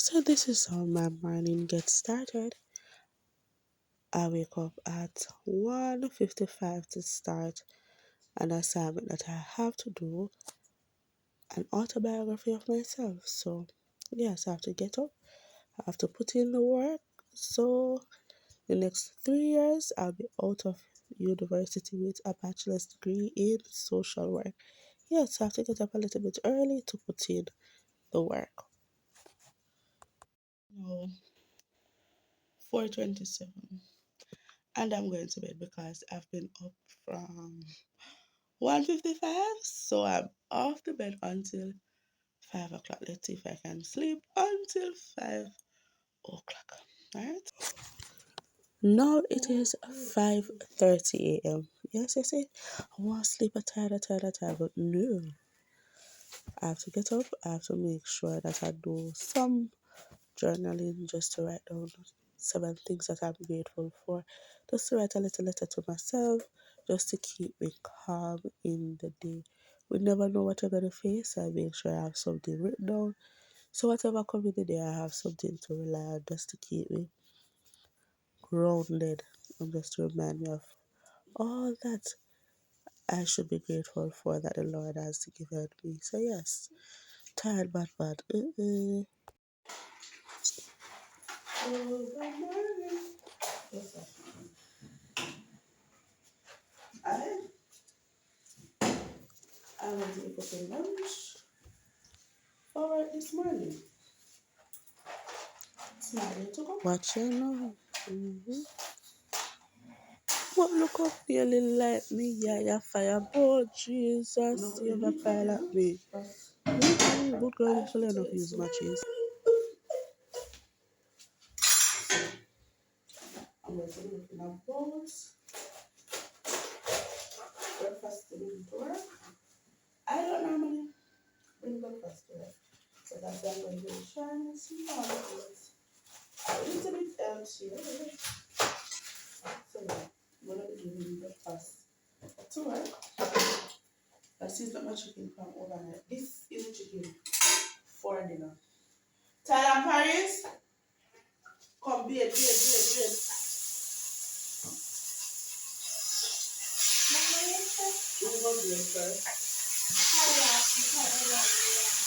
So this is how my morning gets started. I wake up at 1:55 to start an assignment that I have to do, an autobiography of myself. So yes, I have to get up, I have to put in the work. So the next 3 years I'll be out of university with a bachelor's degree in social work. Yes, I have to get up a little bit early to put in the work. No, 4:27. And I'm going to bed because I've been up from 1:55. So I'm off the bed until 5 o'clock. Let's see if I can sleep until 5 o'clock. Alright. Now it is 5:30 a.m. Yes, I see. I want to sleep a tired, but no. I have to get up. I have to make sure that I do some journaling just to write down 7 things that I'm grateful for. Just to write a little letter to myself, just to keep me calm in the day. We never know what you're going to face. I make sure I have something written down. So whatever comes in the day, I have something to rely on just to keep me grounded and just to remind me of all that I should be grateful for that the Lord has given me. So yes, tired, bad. Oh, good morning. Yes, I want to be cooking lunch for this morning. It's not ready to go. Watch you now. But look up really like me, yeah, yeah, fireball, Jesus, you have a fire like me. Good girl, you should learn to use matches. I'm going to be looking at bowls, breakfast to the door. I don't normally bring breakfast to work, so that's why I'm going to be trying to see how it is. A little bit empty, right? So yeah, I'm going to be giving breakfast to work. This is not my chicken from overnight. This is a chicken for dinner. Thailand Paris, come beard. We'll go beard first.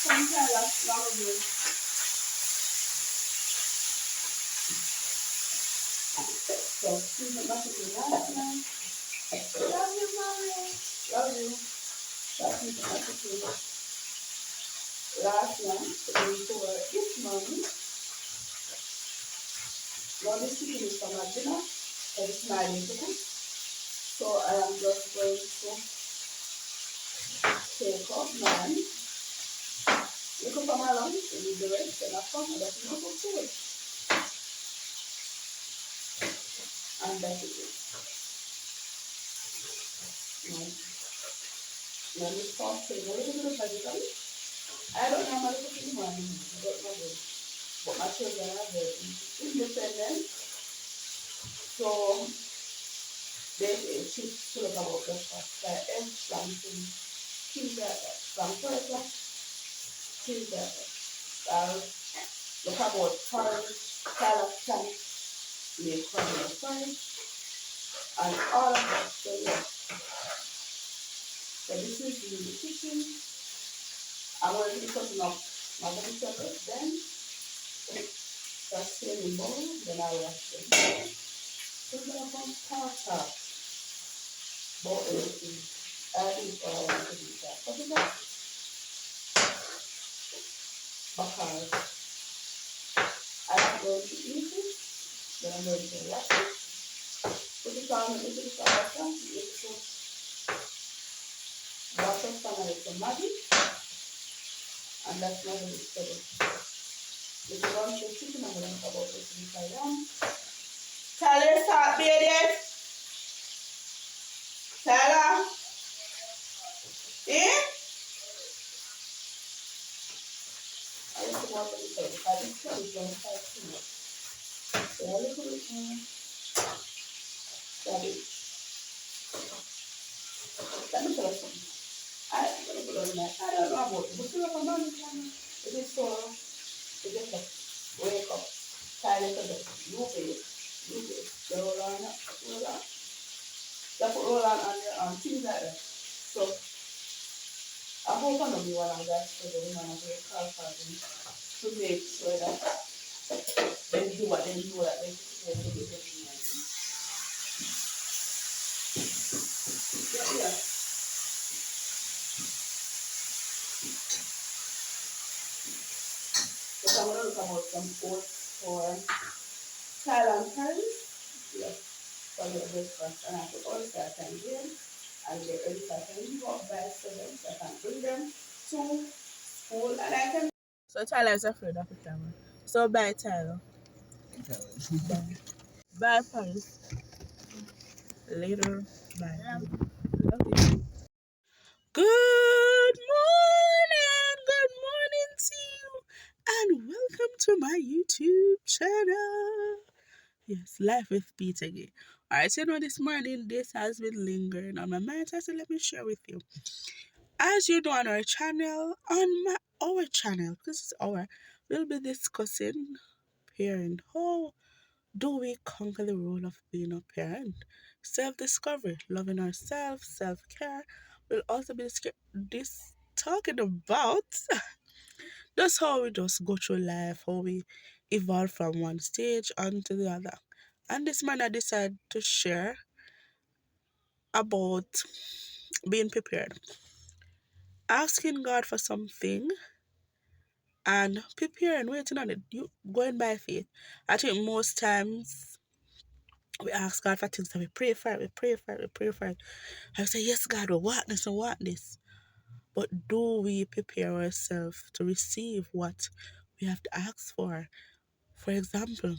Some Thailand long ago. So, this is not my chicken last night. Love you, mommy. Love you. That's not my chicken last night. So, for this morning, now this chicken is for my dinner. And it's my dinner. So, I am just going to take up mine. Look up my lunch and the rest, and I come and that's not okay. And that is it. Now this sauce is a little bit of vegetable. I don't know how to cook in the morning. I don't know this. But my children are very independent. So they chips to look about breakfast. Like eggs, plantain, things like that. From Persia, things like that. Look about porridge, salad, tank, make corn porridge, and all of that. So yeah. So this is the kitchen. I'm going to be cutting up my vegetables. Then just in the bowl. Then I wash them. So I'm going to start up about everything. I think I want to do that. But because I'm going to eat it, then I'm going to wash it. Put it on a little bit of water. You put water from a little Maggi. And that's my vegetable. If you want the chicken, I'm going to talk about this in Thailand. Tyler, stop baby. Tyler. Eh? I used to want to eat it. I just put it on 5 minutes. So a little bit more cabbage. Let me tell you something. I'm going to put on that. I don't know about it. But you know, it is so ridiculous. a little bit. You bake. The roll on, roll on. You put roll on your things like that. So I hope I know be one of that for the woman of your car to make sure that they do what they know that they supposed to be doing. Yeah. So I'm gonna look about some oats for Thailand curries. Yeah. For your breakfast. And I put all the stuff in and get ready so I can leave out by 7 so I can bring them to school and I can. So Tyler is afraid of the camera. So bye Tyler. Bye. Bye Paris. Later. Bye. Love you. Good morning to you, and welcome to my YouTube channel. Yes, Life with Peta-Gaye. Alright, so this morning, this has been lingering on my mind, so I said, let me share with you. As you know, on our channel, our channel, because it's our, we'll be discussing parent. How do we conquer the role of being a parent? Self-discovery, loving ourselves, self-care. We'll also be talking about just how we just go through life, how we evolve from one stage onto the other. And this man I decided to share about being prepared, asking God for something and preparing, waiting on it, you going by faith. I think most times we ask God for things and we pray for it, we pray for it, we pray for it. I say, yes, God, we want this, we want this. But do we prepare ourselves to receive what we have to ask for? For example,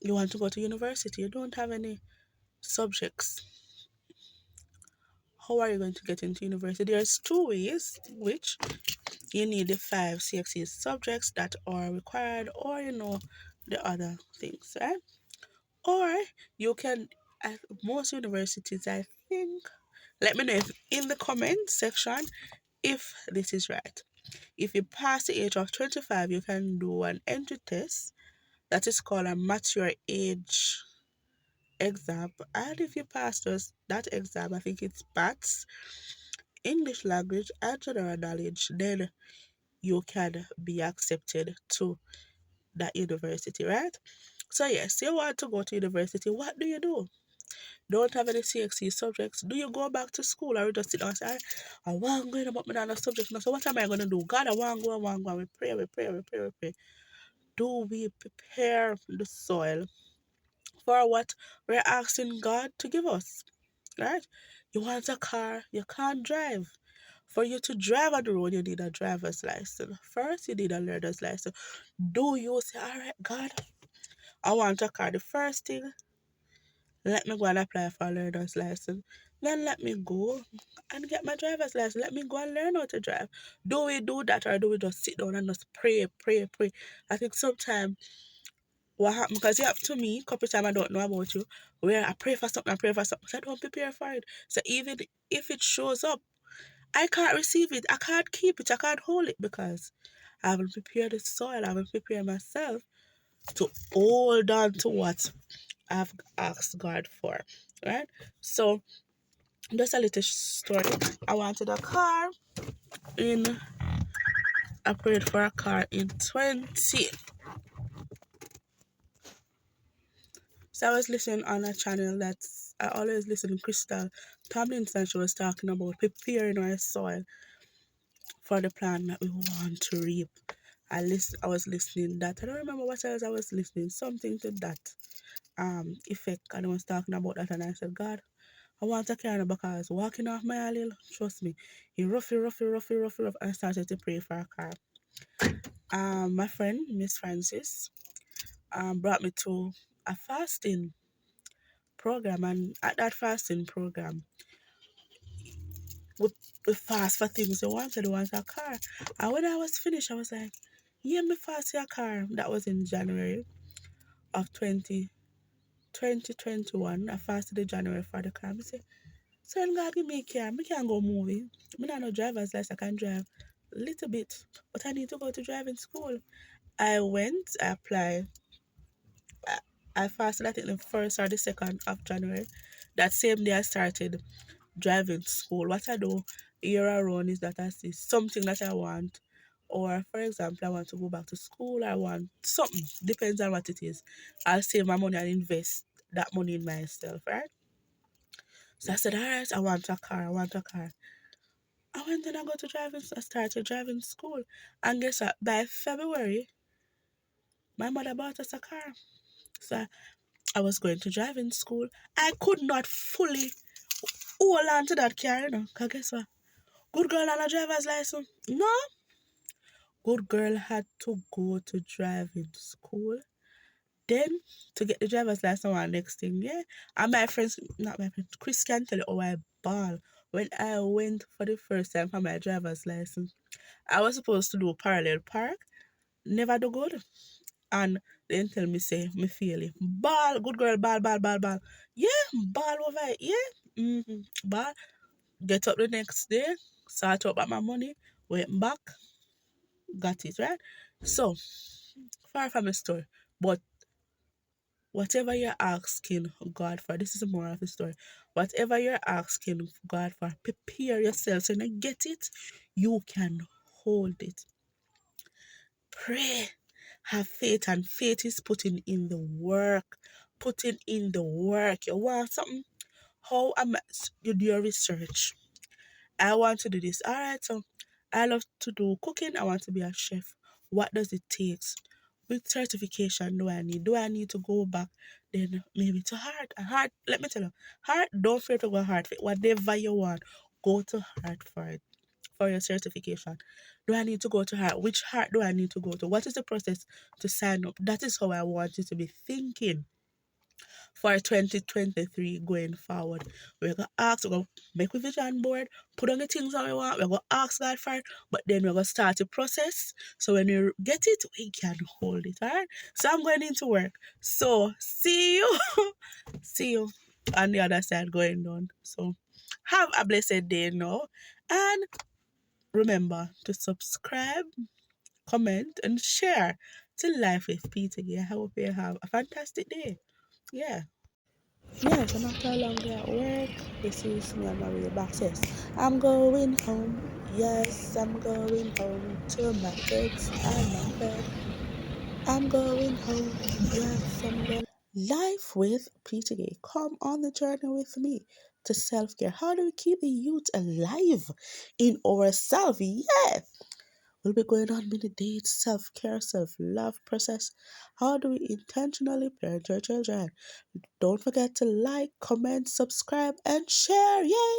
you want to go to university, you don't have any subjects. How are you going to get into university? There's two ways which you need the 5 CXC subjects that are required, or the other things, right? Or you can, at most universities, I think, let me know if in the comment section if this is right. If you pass the age of 25, you can do an entry test that is called a mature age exam. And if you pass that exam, I think it's PATS, English language and general knowledge, then you can be accepted to that university, right? So yes, you want to go to university, what do? Don't have any CXC subjects. Do you go back to school or you just sit down and say, I want to go about me another subject now. So what am I gonna do? God, I want to go, I want to go. We pray, we pray, we pray, we pray. Do we prepare the soil for what we're asking God to give us? Right? You want a car, you can't drive. For you to drive on the road, you need a driver's license. First, you need a learner's license. Do you say, all right, God, I want a car? The first thing, let me go and apply for a learner's license. Then let me go and get my driver's license. Let me go and learn how to drive. Do we do that or do we just sit down and just pray, pray, pray? I think sometimes what happened, because it happened to me a couple of times, I don't know about you, where I pray for something, I pray for something, so I don't prepare for it. So even if it shows up, I can't receive it, I can't keep it, I can't hold it because I haven't prepared the soil, I haven't prepared myself to hold on to what I've asked God for, right? So, just a little story. I wanted a car in, I prayed for a car in 20. So I was listening on a channel that's, I always listen to Crystal Tomlinson. She was talking about preparing our soil for the plant that we want to reap. I was listening that. I don't remember what else I was listening. Something to that effect. And I was talking about that and I said, God, I want a car because walking off my alley, trust me, he rough. And I started to pray for a car. My friend, Miss Francis, brought me to a fasting program, and at that fasting program, we, we fast for things we wanted. We wanted a car. And when I was finished, I was like, yeah, me fast for a car. That was in January of 2021. I fasted in January for the car. I said, so when God give me a car, I can go movie. I don't know driver's license, I can drive a little bit, but I need to go to driving school. I applied, I, I fasted, I think the 1st or the 2nd of January. That same day I started driving school. What I do year around is that I see something that I want. Or for example, I want to go back to school, I want something, depends on what it is. I'll save my money and invest that money in myself, right? So I said, all right, I want a car, I want a car. I went and I started driving school. And guess what? By February, my mother bought us a car. So I was going to driving school. I could not fully hold on to that car, Because guess what? Good girl and a driver's license. No, good girl had to go to driving school. Then to get the driver's license one next thing, yeah. And my friends, not my friend, Chris can tell you how I ball when I went for the first time for my driver's license. I was supposed to do parallel park, never do good. And then tell me say me feel it. Ball, good girl, ball, ball, ball, ball. Yeah, ball over it, yeah. Ball. Get up the next day, start up at my money, went back, got it, right? So, far from the story. But whatever you're asking God for, this is the moral of the story. Whatever you're asking God for, prepare yourself so when you get it, you can hold it. Pray. Have faith, and faith is putting in the work. Putting in the work. You want something? How am I? You do your research. I want to do this. All right, so I love to do cooking. I want to be a chef. What does it take? Which certification do I need? Do I need to go back then maybe to heart? Heart, let me tell you, heart, don't fear to go heart. Whatever you want, go to heart for it, for your certification. Do I need to go to heart? Which heart do I need to go to? What is the process to sign up? That is how I want you to be thinking for 2023 going forward. We're gonna ask, we're gonna make a vision board, put on the things that we want, we're gonna ask God for it, but then we're gonna start the process. So when we get it, we can hold it. Alright. So I'm going into work. So see you. See you on the other side going on. So have a blessed day now. And remember to subscribe, comment, and share to Life with Peta-Gaye. I hope you have a fantastic day. Yeah. Yes, and after a long day at work, this is me on my way back. Yes, I'm going home. Yes, I'm going home to my kids and my bed. I'm going home. Yes, I'm going. Life with Peta-Gaye. Come on the journey with me to self-care. How do we keep the youth alive in ourselves? Yeah, we'll be going on many dates, self-care, self-love process. How do we intentionally parent our children? Don't forget to like, comment, subscribe, and share. Yay!